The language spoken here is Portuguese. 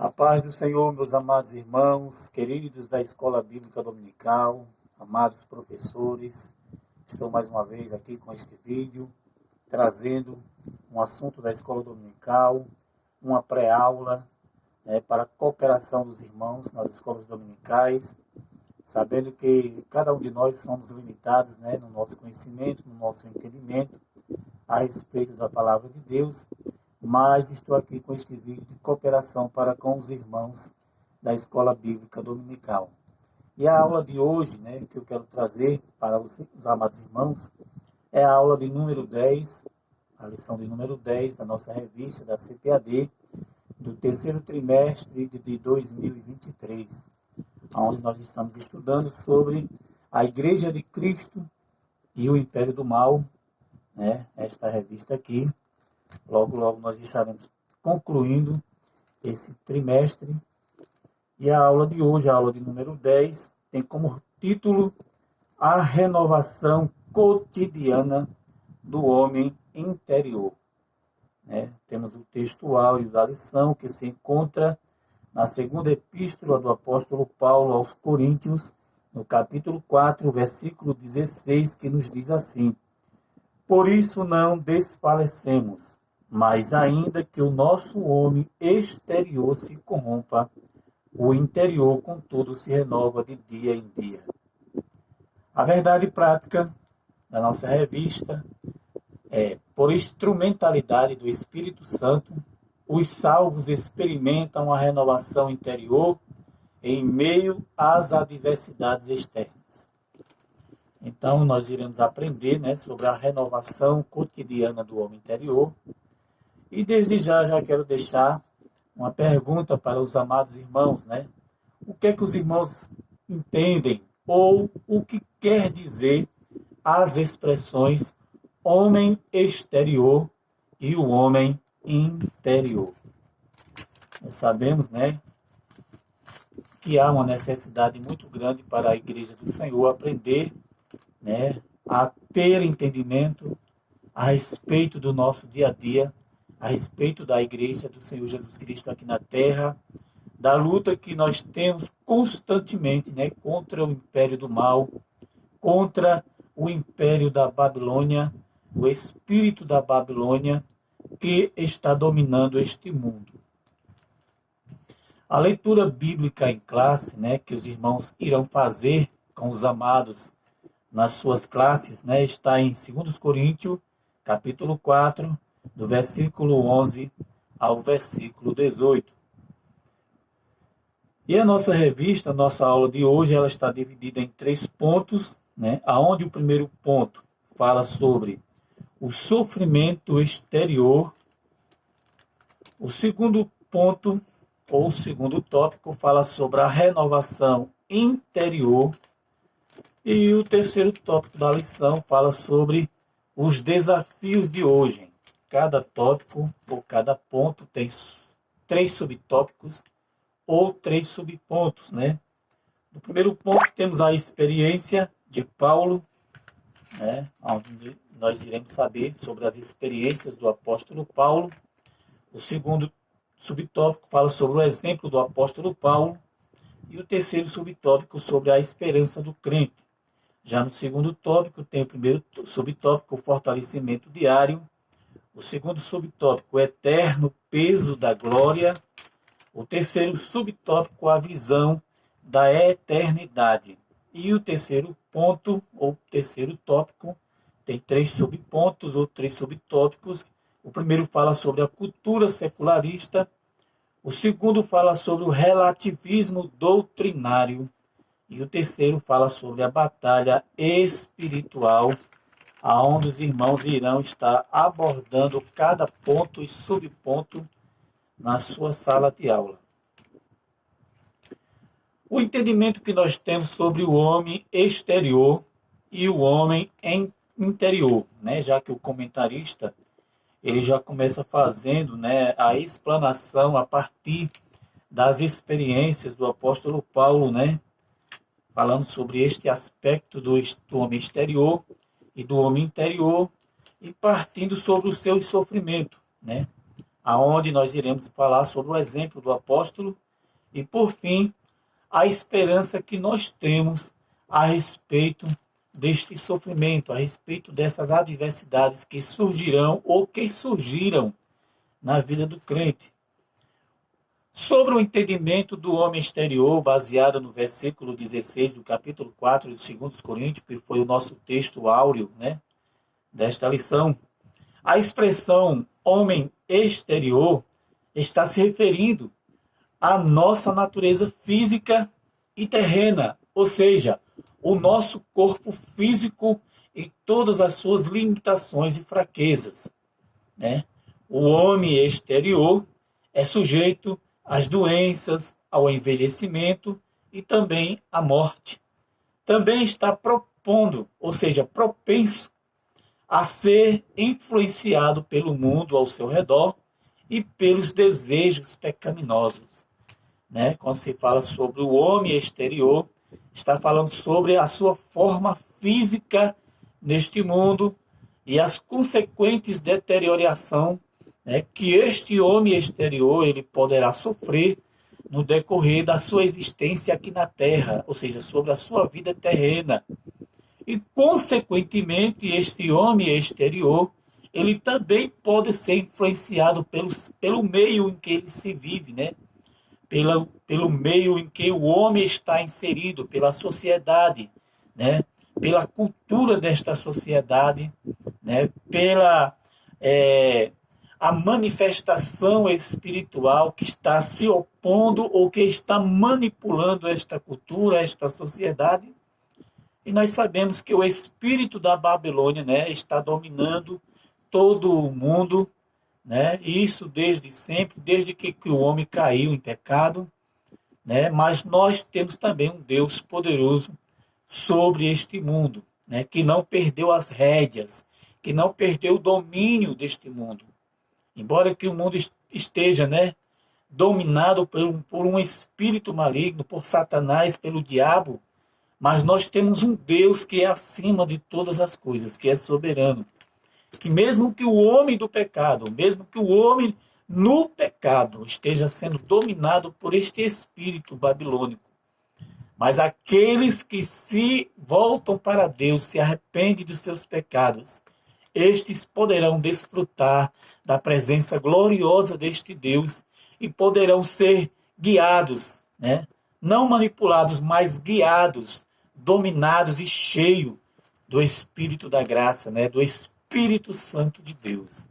A paz do Senhor, meus amados irmãos, queridos da Escola Bíblica Dominical, amados professores, estou mais uma vez aqui com este vídeo, trazendo um assunto da Escola Dominical, uma pré-aula para a cooperação dos irmãos nas escolas dominicais, sabendo que cada um de nós somos limitados no nosso conhecimento, no nosso entendimento a respeito da Palavra de Deus, mas estou aqui com este vídeo de cooperação para com os irmãos da Escola Bíblica Dominical. E a aula de hoje, que eu quero trazer para os amados irmãos, é a aula de número 10, a lição de número 10 da nossa revista, da CPAD, do terceiro trimestre de 2023, onde nós estamos estudando sobre a Igreja de Cristo e o Império do Mal, esta revista aqui. Logo, logo nós estaremos concluindo esse trimestre. E a aula de hoje, a aula de número 10, tem como título A Renovação Cotidiana do Homem Interior. Temos o texto áureo da lição, que se encontra na segunda epístola do apóstolo Paulo aos Coríntios, no capítulo 4, versículo 16, que nos diz assim: Por isso não desfalecemos, mas ainda que o nosso homem exterior se corrompa, o interior, contudo, se renova de dia em dia. A verdade prática da nossa revista é: por instrumentalidade do Espírito Santo, os salvos experimentam a renovação interior em meio às adversidades externas. Então, nós iremos aprender sobre a renovação cotidiana do homem interior. E desde já quero deixar uma pergunta para os amados irmãos, O que é que os irmãos entendem ou o que quer dizer as expressões homem exterior e o homem interior? Nós sabemos, que há uma necessidade muito grande para a Igreja do Senhor aprender, a ter entendimento a respeito do nosso dia a dia, a respeito da Igreja do Senhor Jesus Cristo aqui na Terra, da luta que nós temos constantemente, contra o império do mal, contra o império da Babilônia, o espírito da Babilônia que está dominando este mundo. A leitura bíblica em classe, que os irmãos irão fazer com os amados nas suas classes, está em 2 Coríntios, capítulo 4, do versículo 11 ao versículo 18. E a nossa revista, a nossa aula de hoje, ela está dividida em 3 pontos, aonde o primeiro ponto fala sobre o sofrimento exterior. O segundo ponto, ou o segundo tópico, fala sobre a renovação interior. E o terceiro tópico da lição fala sobre os desafios de hoje. Cada tópico ou cada ponto tem 3 subtópicos ou 3 subpontos, No primeiro ponto temos a experiência de Paulo, onde nós iremos saber sobre as experiências do apóstolo Paulo. O segundo subtópico fala sobre o exemplo do apóstolo Paulo. E o terceiro subtópico sobre a esperança do crente. Já no segundo tópico, tem o primeiro subtópico, o fortalecimento diário. O segundo subtópico, o eterno peso da glória. O terceiro subtópico, a visão da eternidade. E o terceiro ponto, ou terceiro tópico, tem 3 subpontos ou 3 subtópicos. O primeiro fala sobre a cultura secularista. O segundo fala sobre o relativismo doutrinário. E o terceiro fala sobre a batalha espiritual, aonde os irmãos irão estar abordando cada ponto e subponto na sua sala de aula. O entendimento que nós temos sobre o homem exterior e o homem interior, já que o comentarista ele já começa fazendo a explanação a partir das experiências do apóstolo Paulo, falando sobre este aspecto do homem exterior e do homem interior, e partindo sobre o seu sofrimento, aonde nós iremos falar sobre o exemplo do apóstolo e, por fim, a esperança que nós temos a respeito deste sofrimento, a respeito dessas adversidades que surgirão ou que surgiram na vida do crente. Sobre o entendimento do homem exterior, baseado no versículo 16 do capítulo 4 de 2 Coríntios, que foi o nosso texto áureo, né, desta lição, a expressão homem exterior está se referindo à nossa natureza física e terrena, ou seja, o nosso corpo físico e todas as suas limitações e fraquezas, né? O homem exterior é sujeito às doenças, ao envelhecimento e também à morte. Também está propondo, ou seja, propenso a ser influenciado pelo mundo ao seu redor e pelos desejos pecaminosos, né? Quando se fala sobre o homem exterior, está falando sobre a sua forma física neste mundo e as consequentes deterioração, né, que este homem exterior ele poderá sofrer no decorrer da sua existência aqui na Terra, ou seja, sobre a sua vida terrena. E, consequentemente, este homem exterior ele também pode ser influenciado pelo meio em que ele se vive, né? Pelo meio em que o homem está inserido, pela sociedade, né? Pela cultura desta sociedade, né? Pela a manifestação espiritual que está se opondo ou que está manipulando esta cultura, esta sociedade. E nós sabemos que o espírito da Babilônia, né, está dominando todo o mundo, né? Isso desde sempre, desde que o homem caiu em pecado, né? Mas nós temos também um Deus poderoso sobre este mundo, né? Que não perdeu as rédeas, que não perdeu o domínio deste mundo. Embora que o mundo esteja, né, dominado por um espírito maligno, por Satanás, pelo diabo, mas nós temos um Deus que é acima de todas as coisas, que é soberano. Que mesmo que o homem do pecado, mesmo que o homem no pecado esteja sendo dominado por este espírito babilônico, mas aqueles que se voltam para Deus, se arrependem dos seus pecados, estes poderão desfrutar da presença gloriosa deste Deus e poderão ser guiados, né? Não manipulados, mas guiados, dominados e cheios do Espírito da graça, né? Do Espírito Santo de Deus.